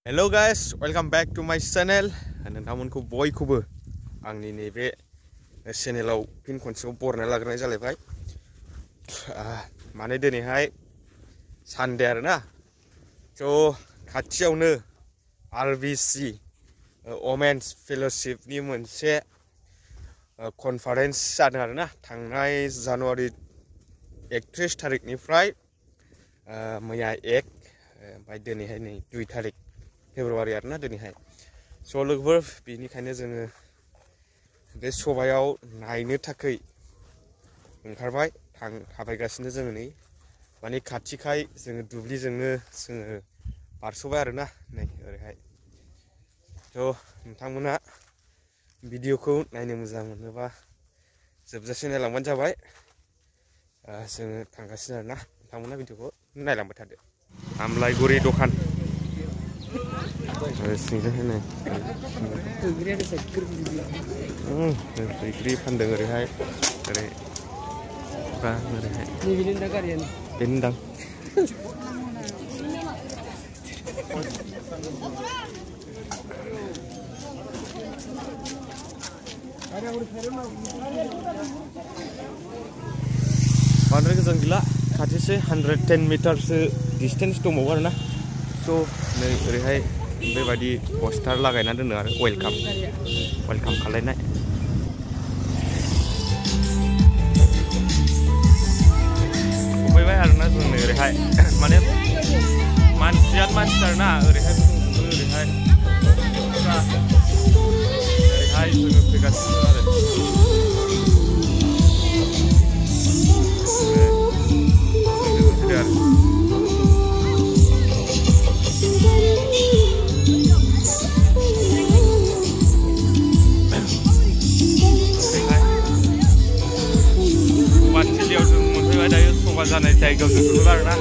Hello guys, welcome back to my channel. नोंथांमोनखौ बयखौबो आंनि नैबे चेनेलाव फिन खनसेबाव बरायना लाग्रोनाय जालायबाय। माने दिनैहाय सानडे आरोना, स' खाथियावनो RBC वमेन्स फेल'शिपनि मोनसे कनफारेन्स जादों आरोना, थांनाय जानुवारि 31 थारिखनिफ्राय मैया 1 ओमफ्राय दिनैहाय नै 2 थारिख फेब्रुवारि आरोना दिनैहाय। स' लोगोफोर बेनिखायनो जोङो बे सभायाव नायनो थाखाय ओंखारबाय, थाबायगासिनो जोङो नै माने खाथिखाय जोङो दुब्लिजोंनो जोङो बारस'बाय आरोना नै ओरैहाय। थ' नोंथांमोना भिडिअखौ नायनो मोजां मोनोबा जोबजासे नायलांबानो जाबाय। जोङो थांगासिनो आरोना, नोंथांमोना भिडिअखौ नायलांबाय थादो। आमलाइगुरि दखान बैग्रि फानदों ओरैहाय, ओरैहाय बेनोदां। बांद्राय गोजान गैला, खाथिसो 110 मिटारसो डिस्टेन्स दंबावो आरोना। स' नै ओरैहाय बेबायदि पस्टार लागायना दोनो आरो वेलकाम खालायनाय। सफैबाय आरोना जों नै ओरैहाय, माने मानसियानो मानसि आरोना, ओरैहाय ओरैहाय जोङो फैगासिनो आरो। बाथिलियाव जों मोनफैबाय दायो, सभा जानाय जायगायाव जों सफैबाय आरोना।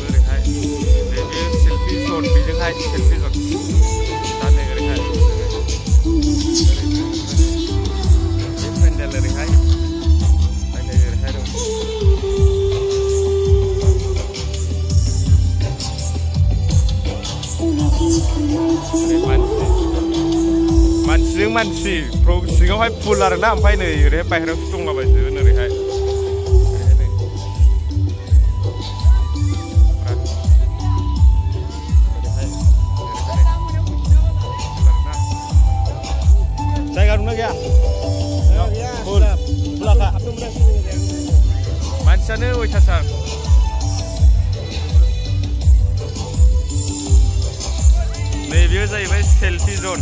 ओरैहाय बे सेल्फि जन, बेजोंहाय सेल्फि जन दा नै ओरैहाय बे पेन्डेल ओरैहाय ओरैहाय दं। मानसिजों मानसि सिङावहाय फुल आरोना, ओमफ्राय नै ओरैहाय बाहेरायावसो दंलाबायजोबो ओरैहाय। जायगा दंना गैया? फुलाखा मानसियानो अयथासार। नै बेयो जाहैबाय सेल्फि जन,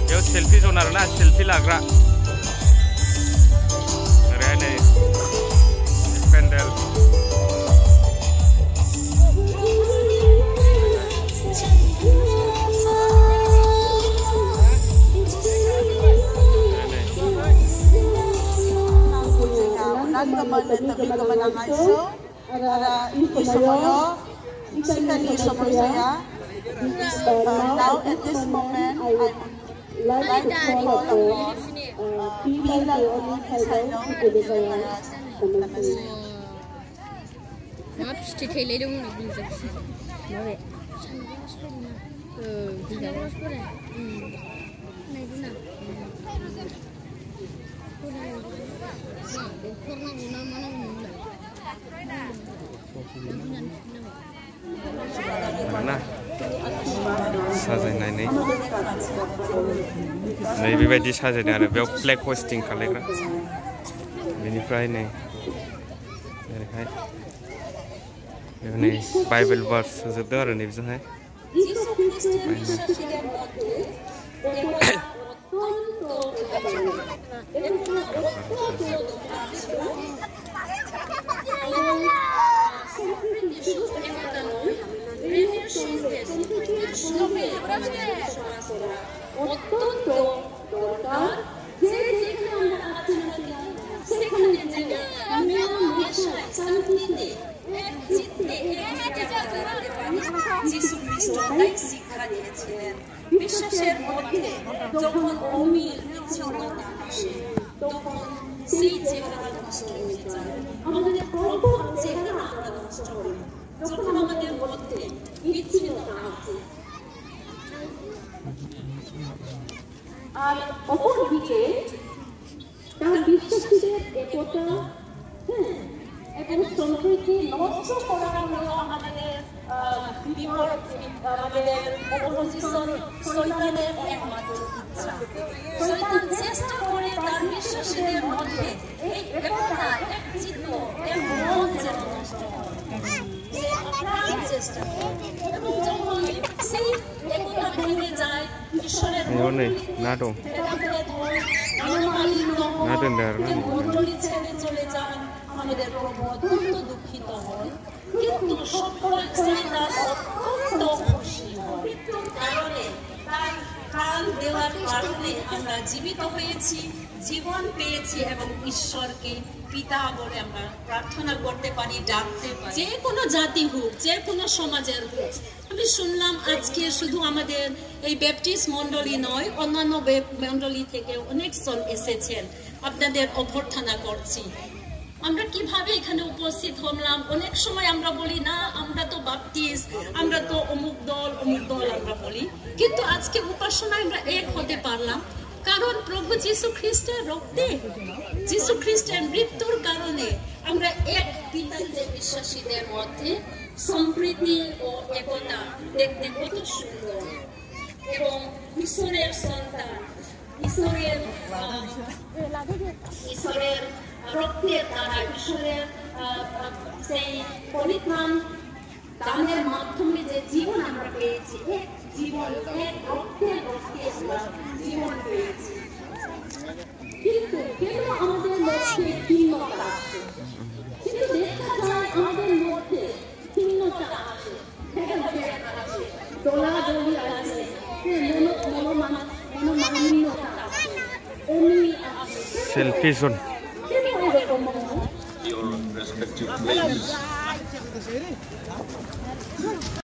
बेयाव सेल्फि जन आरोना, सेल्फि लाग्रा। ओरैहाय नै pandal, Now at this moment, I would like to call upon Pila Saidong and Pila Tamasya. Not to tell you, mana साजायनाय नै बेबायदि साजायदों आरो, बेयाव फ्लेग हस्टिं खालायग्रा। बेनिफ्राय नै ओरैहाय नै बाइबेल भार्स होजोबदों आरो नैबेजोंहाय। বিশ্বাসের মধ্যে যখন অমিল বিচ্ছিন্নতা আসে, তখন সেই জায়গাটা নষ্ট হয়ে যায়। আমাদের প্রথম যে এবং সম্প্রীতি নষ্ট করা হলো আমাদের আমাদের অপোজিশন শয়তানের একমাত্র ইচ্ছা। শয়তান চেষ্টা করে তার বিশ্বাসীদের মধ্যে এই একতা, একচিত্ত, এক মন যেন নষ্ট হয়। সে আপ্রাণ চেষ্টা করে এবং যখন সেই একতা ভেঙে যায়, ঈশ্বরের মণ্ডলী ছেড়ে চলে যান, আমাদের প্রভু অত্যন্ত দুঃখিত হন, কিন্তু শয়তান অত্যন্ত খুশি হয়। কারণে তার কাল দেওয়ার কারণে আমরা জীবিত হয়েছি, জীবন পেয়েছি এবং ঈশ্বরকে পিতা বলে আমরা প্রার্থনা করতে পারি, ডাকতে পারি। যে কোনো জাতি হোক, যে কোনো সমাজের হোক। আমি শুনলাম আজকে শুধু আমাদের এই ব্যাপটিস্ট মণ্ডলী নয়, অন্যান্য মণ্ডলী থেকে অনেকজন এসেছেন, আপনাদের অভ্যর্থনা করছি। আমরা কিভাবে এখানে উপস্থিত হলাম? অনেক সময় আমরা বলি না, আমরা তো বাপটিস্ট, আমরা তো অমুক দল আমরা বলি, কিন্তু আজকে উপাসনায় আমরা এক হতে পারলাম, কারণ প্রভু যীশু খ্রিস্টের রক্তে, যীশু খ্রিস্টের মৃত্যুর কারণে আমরা এক পিতাতে বিশ্বাসীদের মধ্যে সম্প্রীতি ও একতা দেখতে কত সুন্দর। এবং ঈশ্বরের সন্তান, ঈশ্বরের রক্তের দ্বারা, ঈশ্বরের সেই পরিত্রাণ দানের মাধ্যমে যে জীবন আমরা পেয়েছি, এক জীবন, এক রক্তের রক্তে আমরা জীবন পেয়েছি। কিন্তু কেন আমাদের মধ্যে ভিন্নতা আছে? কিন্তু দেখা যায় আমাদের মধ্যে ভিন্নতা আছে, দলাদলি আছে, মনোমালিন্যতা আছে, অমিল আছে। Selfie zone. Your respective places.